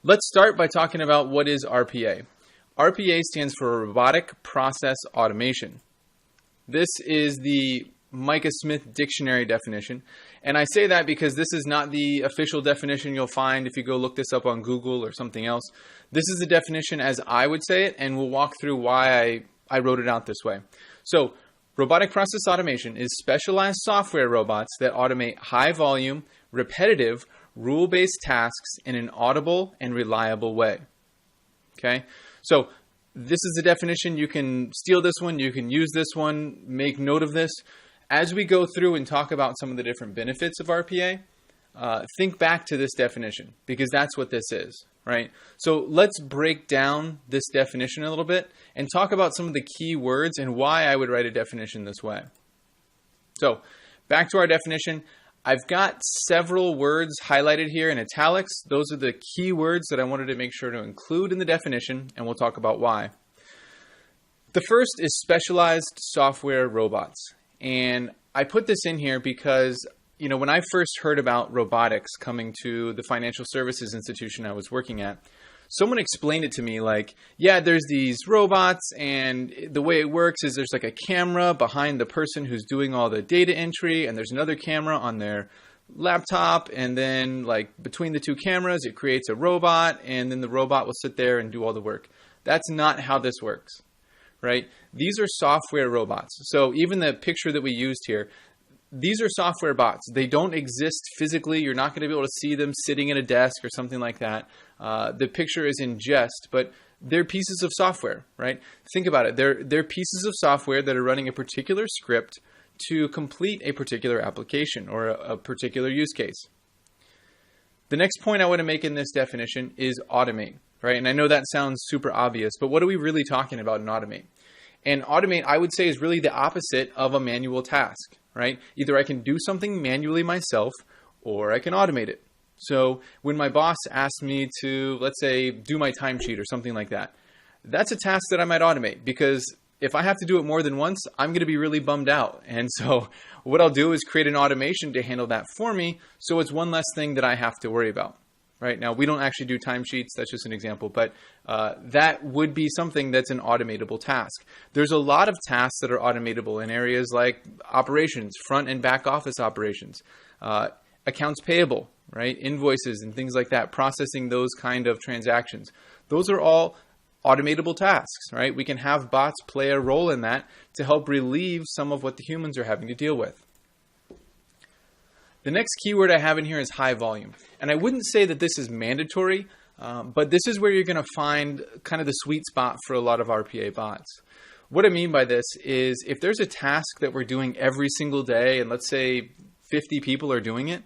Let's start by talking about what is RPA. RPA stands for Robotic Process Automation. This is the Micah Smith Dictionary definition, and I say that because this is not the official definition you'll find if you go look this up on Google or something else. This is the definition as I would say it, and we'll walk through why I wrote it out this way. So, robotic process automation is specialized software robots that automate high-volume, repetitive, rule-based tasks in an audible and reliable way. Okay? So, this is the definition. You can steal this one. You can use this one. Make note of this. As we go through and talk about some of the different benefits of RPA, think back to this definition because that's what this is, right? So let's break down this definition a little bit and talk about some of the key words and why I would write a definition this way. So back to our definition. I've got several words highlighted here in italics. Those are the key words that I wanted to make sure to include in the definition, and we'll talk about why. The first is specialized software robots. And I put this in here because, when I first heard about robotics coming to the financial services institution I was working at, someone explained it to me like, yeah, there's these robots and the way it works is there's like a camera behind the person who's doing all the data entry and there's another camera on their laptop, and then like between the two cameras it creates a robot, and then the robot will sit there and do all the work. That's not how this works, right? These are software robots. So even the picture that we used here, these are software bots. They don't exist physically. You're not going to be able to see them sitting at a desk or something like that. The picture is in jest, but they're pieces of software, right? Think about it. They're pieces of software that are running a particular script to complete a particular application or a particular use case. The next point I want to make in this definition is automate, right? And I know that sounds super obvious, but what are we really talking about in automate? And automate, I would say, is really the opposite of a manual task, right? Either I can do something manually myself or I can automate it. So when my boss asks me to, let's say, do my timesheet or something like that, that's a task that I might automate because if I have to do it more than once, I'm going to be really bummed out. And so what I'll do is create an automation to handle that for me so it's one less thing that I have to worry about. Right now, we don't actually do timesheets. That's just an example. But that would be something that's an automatable task. There's a lot of tasks that are automatable in areas like operations, front and back office operations, accounts payable, right? Invoices and things like that, processing those kind of transactions. Those are all automatable tasks, right? We can have bots play a role in that to help relieve some of what the humans are having to deal with. The next keyword I have in here is high volume. And I wouldn't say that this is mandatory, but this is where you're going to find kind of the sweet spot for a lot of RPA bots. What I mean by this is if there's a task that we're doing every single day, and let's say 50 people are doing it,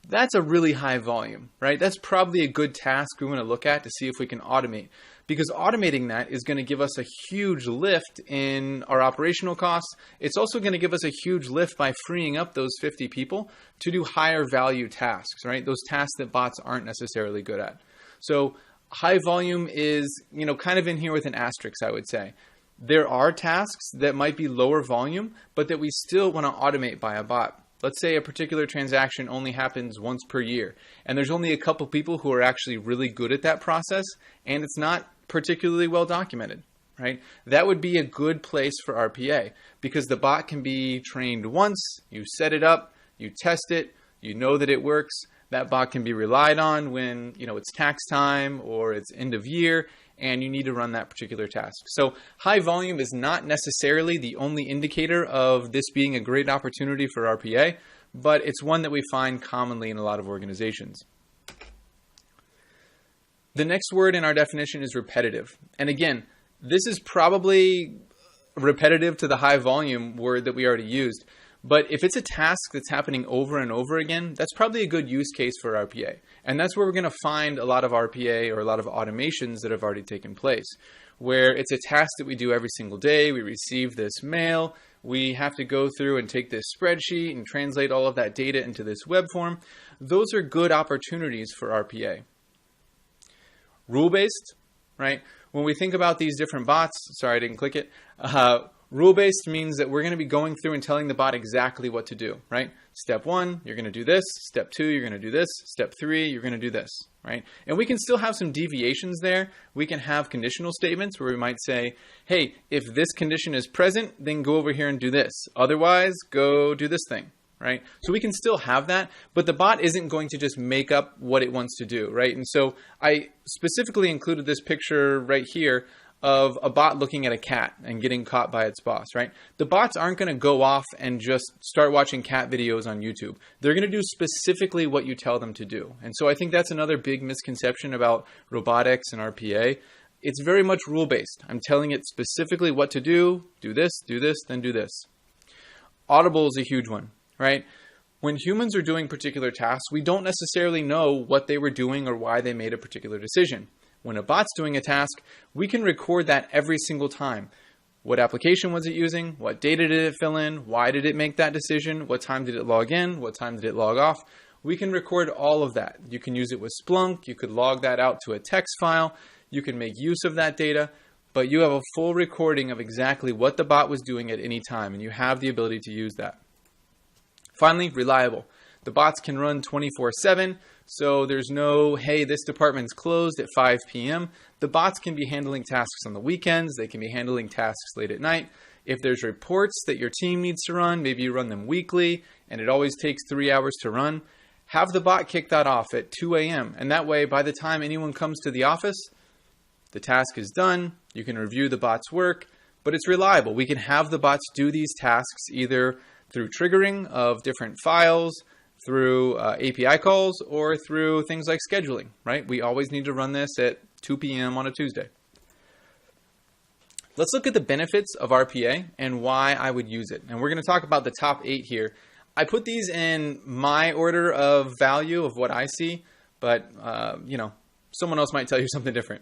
that's a really high volume, right? That's probably a good task we want to look at to see if we can automate. Because automating that is going to give us a huge lift in our operational costs. It's also going to give us a huge lift by freeing up those 50 people to do higher value tasks, right? Those tasks that bots aren't necessarily good at. So high volume is, kind of in here with an asterisk, I would say. There are tasks that might be lower volume, but that we still want to automate by a bot. Let's say a particular transaction only happens once per year, and there's only a couple people who are actually really good at that process, and it's not particularly well documented, right? That would be a good place for RPA because the bot can be trained once, you set it up, you test it, you know that it works. That bot can be relied on when, it's tax time or it's end of year and you need to run that particular task. So high volume is not necessarily the only indicator of this being a great opportunity for RPA, but it's one that we find commonly in a lot of organizations. The next word in our definition is repetitive. And again, this is probably repetitive to the high volume word that we already used. But if it's a task that's happening over and over again, that's probably a good use case for RPA. And that's where we're going to find a lot of RPA or a lot of automations that have already taken place, where it's a task that we do every single day. We receive this mail. We have to go through and take this spreadsheet and translate all of that data into this web form. Those are good opportunities for RPA. Rule-based, right? When we think about these different bots, sorry, I didn't click it. Rule-based means that we're going to be going through and telling the bot exactly what to do, right? Step 1, you're going to do this. Step 2, you're going to do this. Step 3, you're going to do this, right? And we can still have some deviations there. We can have conditional statements where we might say, hey, if this condition is present, then go over here and do this. Otherwise, go do this thing, right? So we can still have that, but the bot isn't going to just make up what it wants to do, right? And so I specifically included this picture right here of a bot looking at a cat and getting caught by its boss, right? The bots aren't going to go off and just start watching cat videos on YouTube. They're going to do specifically what you tell them to do. And so I think that's another big misconception about robotics and RPA. It's very much rule-based. I'm telling it specifically what to do this, then do this. Audible is a huge one, right? When humans are doing particular tasks, we don't necessarily know what they were doing or why they made a particular decision. When a bot's doing a task, we can record that every single time. What application was it using? What data did it fill in? Why did it make that decision? What time did it log in? What time did it log off? We can record all of that. You can use it with Splunk. You could log that out to a text file. You can make use of that data, but you have a full recording of exactly what the bot was doing at any time, and you have the ability to use that. Finally, reliable. The bots can run 24/7, so there's no, hey, this department's closed at 5 p.m. The bots can be handling tasks on the weekends. They can be handling tasks late at night. If there's reports that your team needs to run, maybe you run them weekly, and it always takes 3 hours to run, have the bot kick that off at 2 a.m. And that way, by the time anyone comes to the office, the task is done. You can review the bot's work, but it's reliable. We can have the bots do these tasks either through triggering of different files, through API calls, or through things like scheduling, right? We always need to run this at 2 p.m. on a Tuesday. Let's look at the benefits of RPA and why I would use it. And we're going to talk about the top 8 here. I put these in my order of value of what I see, but someone else might tell you something different.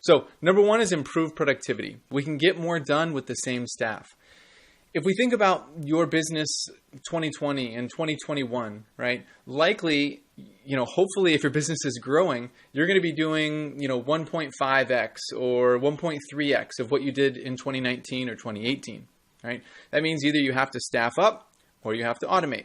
So number 1 is improved productivity. We can get more done with the same staff. If we think about your business 2020 and 2021, right, likely, hopefully if your business is growing, you're going to be doing, 1.5x or 1.3x of what you did in 2019 or 2018, right? That means either you have to staff up or you have to automate.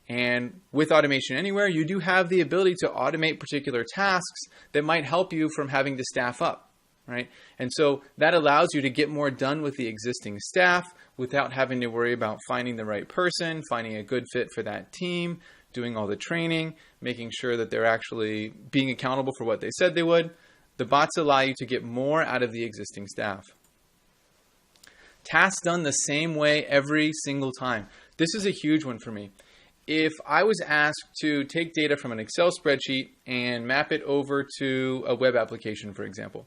And with Automation Anywhere, you do have the ability to automate particular tasks that might help you from having to staff up, right? And so that allows you to get more done with the existing staff without having to worry about finding the right person, finding a good fit for that team, doing all the training, making sure that they're actually being accountable for what they said they would. The bots allow you to get more out of the existing staff. Tasks done the same way every single time. This is a huge one for me. If I was asked to take data from an Excel spreadsheet and map it over to a web application, for example,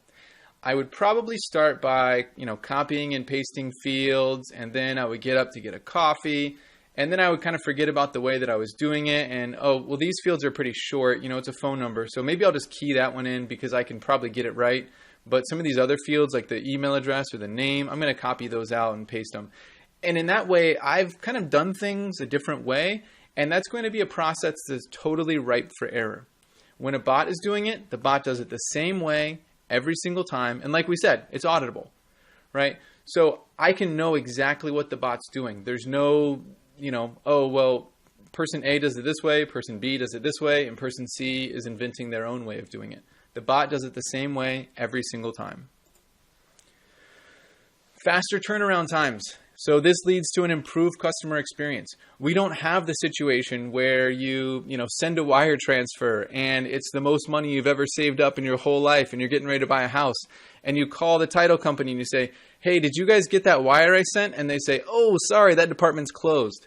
I would probably start by, copying and pasting fields, and then I would get up to get a coffee, and then I would kind of forget about the way that I was doing it, and, these fields are pretty short, it's a phone number, so maybe I'll just key that one in because I can probably get it right, but some of these other fields, like the email address or the name, I'm going to copy those out and paste them. And in that way, I've kind of done things a different way, and that's going to be a process that's totally ripe for error. When a bot is doing it, the bot does it the same way every single time. And like we said, it's auditable, right? So I can know exactly what the bot's doing. There's no, person A does it this way, person B does it this way, and person C is inventing their own way of doing it. The bot does it the same way every single time. Faster turnaround times. So this leads to an improved customer experience. We don't have the situation where you send a wire transfer and it's the most money you've ever saved up in your whole life and you're getting ready to buy a house and you call the title company and you say, hey, did you guys get that wire I sent? And they say, oh, sorry, that department's closed.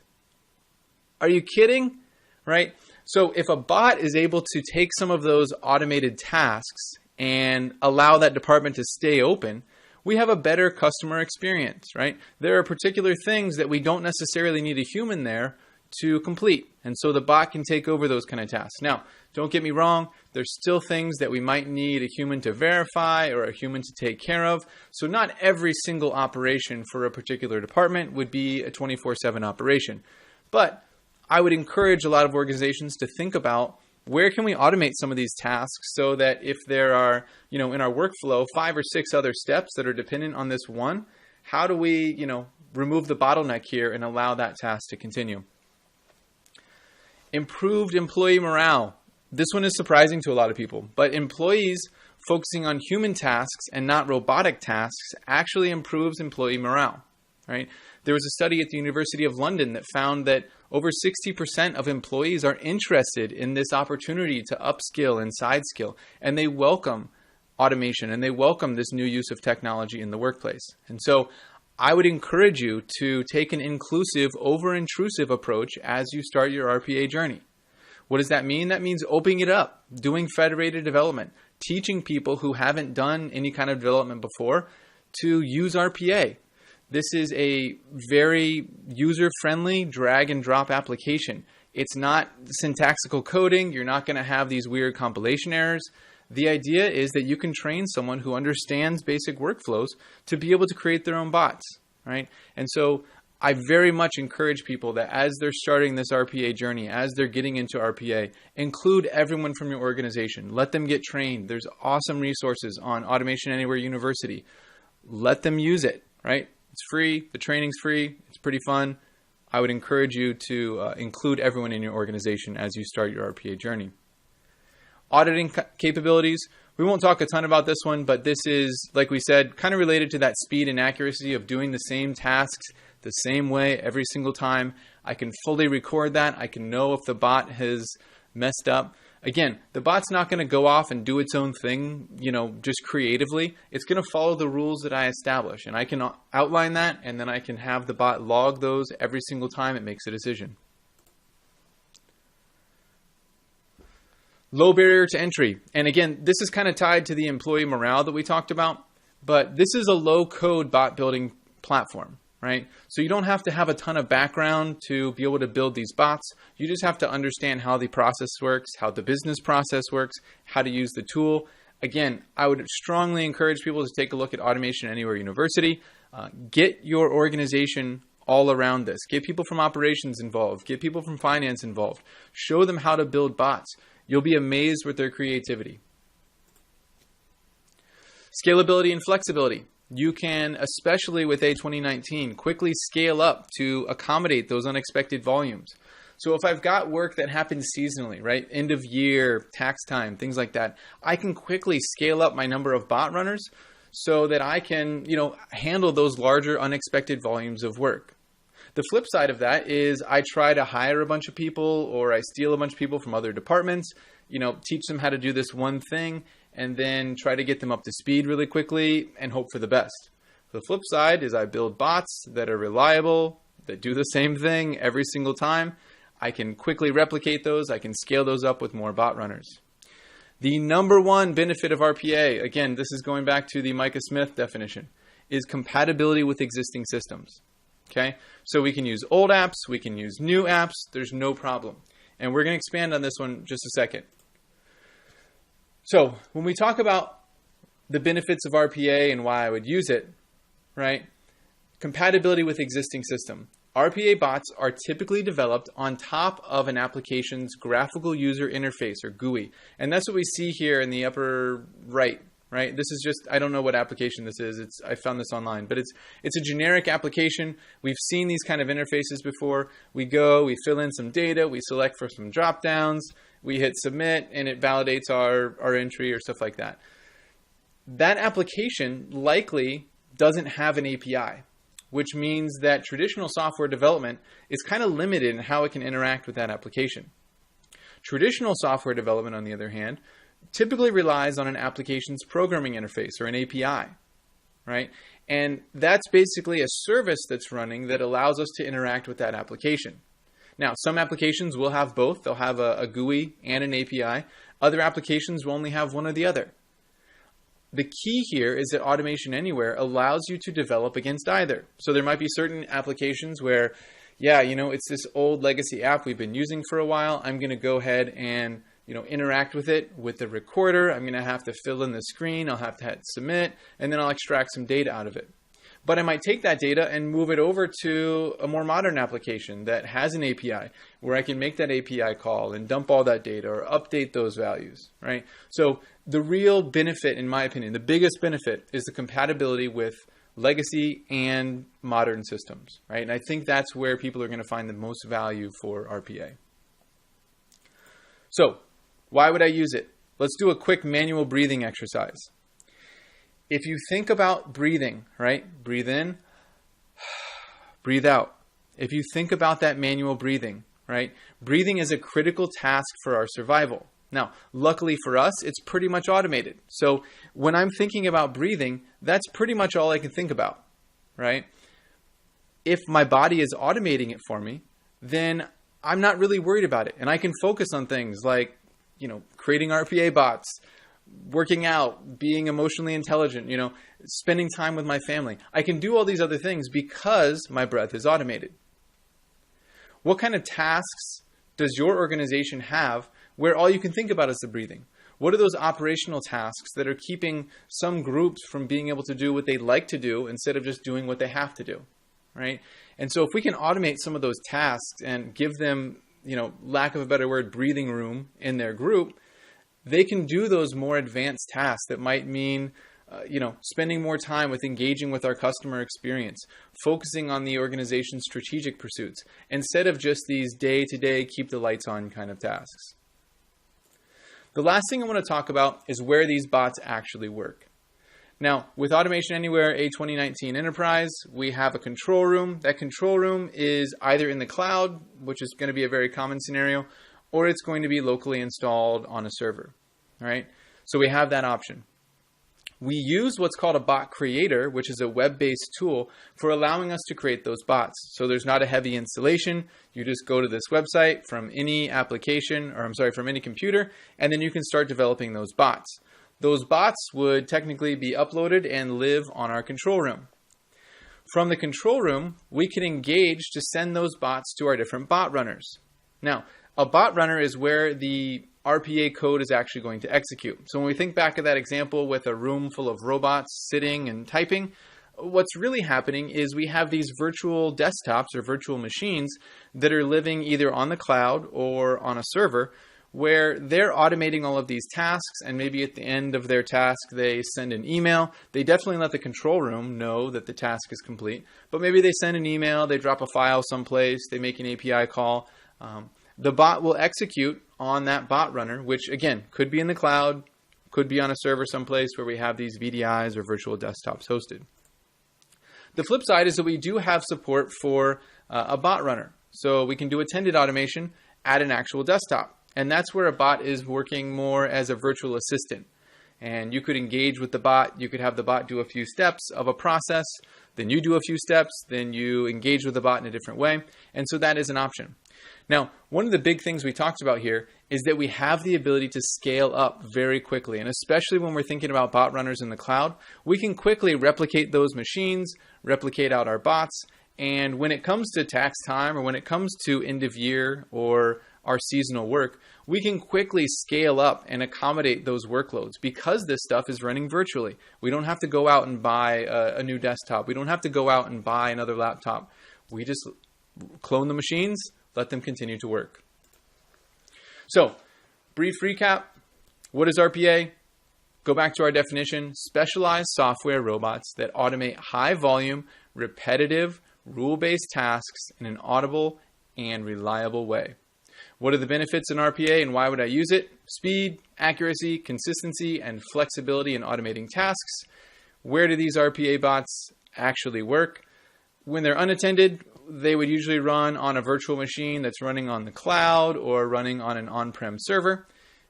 Are you kidding? Right? So if a bot is able to take some of those automated tasks and allow that department to stay open, we have a better customer experience, right? There are particular things that we don't necessarily need a human there to complete. And so the bot can take over those kind of tasks. Now, don't get me wrong. There's still things that we might need a human to verify or a human to take care of. So not every single operation for a particular department would be a 24/7 operation. But I would encourage a lot of organizations to think about where can we automate some of these tasks so that if there are, in our workflow, 5 or 6 other steps that are dependent on this one, how do we, remove the bottleneck here and allow that task to continue. Improved employee morale. This one is surprising to a lot of people, but employees focusing on human tasks and not robotic tasks actually improves employee morale, right? There was a study at the University of London that found that over 60% of employees are interested in this opportunity to upskill and side skill, and they welcome automation and they welcome this new use of technology in the workplace. And so I would encourage you to take an inclusive over intrusive approach as you start your RPA journey. What does that mean? That means opening it up, doing federated development, teaching people who haven't done any kind of development before to use RPA. This is a very user-friendly drag and drop application. It's not syntactical coding. You're not going to have these weird compilation errors. The idea is that you can train someone who understands basic workflows to be able to create their own bots, right? And so I very much encourage people that as they're starting this RPA journey, as they're getting into RPA, include everyone from your organization. Let them get trained. There's awesome resources on Automation Anywhere University. Let them use it, right? It's free. The training's free. It's pretty fun. I would encourage you to include everyone in your organization as you start your RPA journey. Auditing capabilities. We won't talk a ton about this one, but this is, like we said, kind of related to that speed and accuracy of doing the same tasks the same way every single time. I can fully record that. I can know if the bot has messed up. Again, the bot's not going to go off and do its own thing, just creatively. It's going to follow the rules that I establish, and I can outline that, and then I can have the bot log those every single time it makes a decision. Low barrier to entry. And again, this is kind of tied to the employee morale that we talked about, but this is a low-code bot building platform, right? So you don't have to have a ton of background to be able to build these bots. You just have to understand how the process works, how the business process works, how to use the tool. Again, I would strongly encourage people to take a look at Automation Anywhere University. Get your organization all around this. Get people from operations involved. Get people from finance involved. Show them how to build bots. You'll be amazed with their creativity. Scalability and flexibility. You can, especially with A2019, quickly scale up to accommodate those unexpected volumes. So if I've got work that happens seasonally, right, end of year, tax time, things like that, I can quickly scale up my number of bot runners so that I can, handle those larger unexpected volumes of work. The flip side of that is I try to hire a bunch of people, or I steal a bunch of people from other departments, teach them how to do this one thing, and then try to get them up to speed really quickly and hope for the best. The flip side is I build bots that are reliable, that do the same thing every single time. I can quickly replicate those. I can scale those up with more bot runners. The number one benefit of RPA, again, this is going back to the Micah Smith definition, is compatibility with existing systems. Okay, so we can use old apps, we can use new apps, there's no problem. And we're going to expand on this one just a second. So when we talk about the benefits of RPA and why I would use it, right? Compatibility with existing system. RPA bots are typically developed on top of an application's graphical user interface, or GUI. And that's what we see here in the upper right. Right? This is just, I don't know what application this is. I found this online, but it's a generic application. We've seen these kind of interfaces before. We go, we fill in some data, we select for some drop downs, we hit submit, and it validates our entry or stuff like that. That application likely doesn't have an API, which means that traditional software development is kind of limited in how it can interact with that application. Traditional software development, on the other hand, typically relies on an application's programming interface, or an API, right? And that's basically a service that's running that allows us to interact with that application. Now, some applications will have both. They'll have a GUI and an API. Other applications will only have one or the other. The key here is that Automation Anywhere allows you to develop against either. So there might be certain applications where, it's this old legacy app we've been using for a while. I'm going to go ahead and interact with it with the recorder. I'm going to have to fill in the screen. I'll have to hit submit, and then I'll extract some data out of it. But I might take that data and move it over to a more modern application that has an API where I can make that API call and dump all that data or update those values, right? So the real benefit, in my opinion, the biggest benefit is the compatibility with legacy and modern systems, right? And I think that's where people are going to find the most value for RPA. So why would I use it? Let's do a quick manual breathing exercise. If you think about breathing, right? Breathe in, breathe out. If you think about that manual breathing, right? Breathing is a critical task for our survival. Now, luckily for us, it's pretty much automated. So when I'm thinking about breathing, that's pretty much all I can think about, right? If my body is automating it for me, then I'm not really worried about it. And I can focus on things like, creating RPA bots, working out, being emotionally intelligent, spending time with my family. I can do all these other things because my breath is automated. What kind of tasks does your organization have where all you can think about is the breathing? What are those operational tasks that are keeping some groups from being able to do what they'd like to do instead of just doing what they have to do, right? And so if we can automate some of those tasks and give them, lack of a better word, breathing room in their group, they can do those more advanced tasks that might mean spending more time with engaging with our customer experience, focusing on the organization's strategic pursuits, instead of just these day-to-day, keep the lights on kind of tasks. The last thing I want to talk about is where these bots actually work. Now, with Automation Anywhere A2019 Enterprise, we have a control room. That control room is either in the cloud, which is going to be a very common scenario, or it's going to be locally installed on a server, all right? So we have that option. We use what's called a bot creator, which is a web-based tool for allowing us to create those bots. So there's not a heavy installation. You just go to this website from any from any computer, and then you can start developing those bots. Those bots would technically be uploaded and live on our control room. From the control room, we can engage to send those bots to our different bot runners. Now, a bot runner is where the RPA code is actually going to execute. So when we think back of that example with a room full of robots sitting and typing, what's really happening is we have these virtual desktops or virtual machines that are living either on the cloud or on a server where they're automating all of these tasks, and maybe at the end of their task they send an email. They definitely let the control room know that the task is complete, but maybe they send an email, they drop a file someplace, they make an API call. The bot will execute on that bot runner, which again, could be in the cloud, could be on a server someplace where we have these VDIs or virtual desktops hosted. The flip side is that we do have support for a bot runner. So we can do attended automation at an actual desktop. And that's where a bot is working more as a virtual assistant. And you could engage with the bot. You could have the bot do a few steps of a process. Then you do a few steps. Then you engage with the bot in a different way. And so that is an option. Now, one of the big things we talked about here is that we have the ability to scale up very quickly. And especially when we're thinking about bot runners in the cloud, we can quickly replicate those machines, replicate out our bots. And when it comes to tax time or when it comes to end of year or our seasonal work, we can quickly scale up and accommodate those workloads because this stuff is running virtually. We don't have to go out and buy a new desktop. We don't have to go out and buy another laptop. We just clone the machines, let them continue to work. So, brief recap. What is RPA? Go back to our definition: specialized software robots that automate high volume, repetitive, rule-based tasks in an audible and reliable way. What are the benefits in RPA and why would I use it? Speed, accuracy, consistency, and flexibility in automating tasks. Where do these RPA bots actually work? When they're unattended, they would usually run on a virtual machine that's running on the cloud or running on an on-prem server.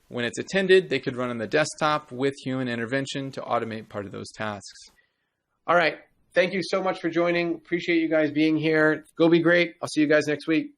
When it's attended, they could run on the desktop with human intervention to automate part of those tasks. All right. Thank you so much for joining. Appreciate you guys being here. Go be great. I'll see you guys next week.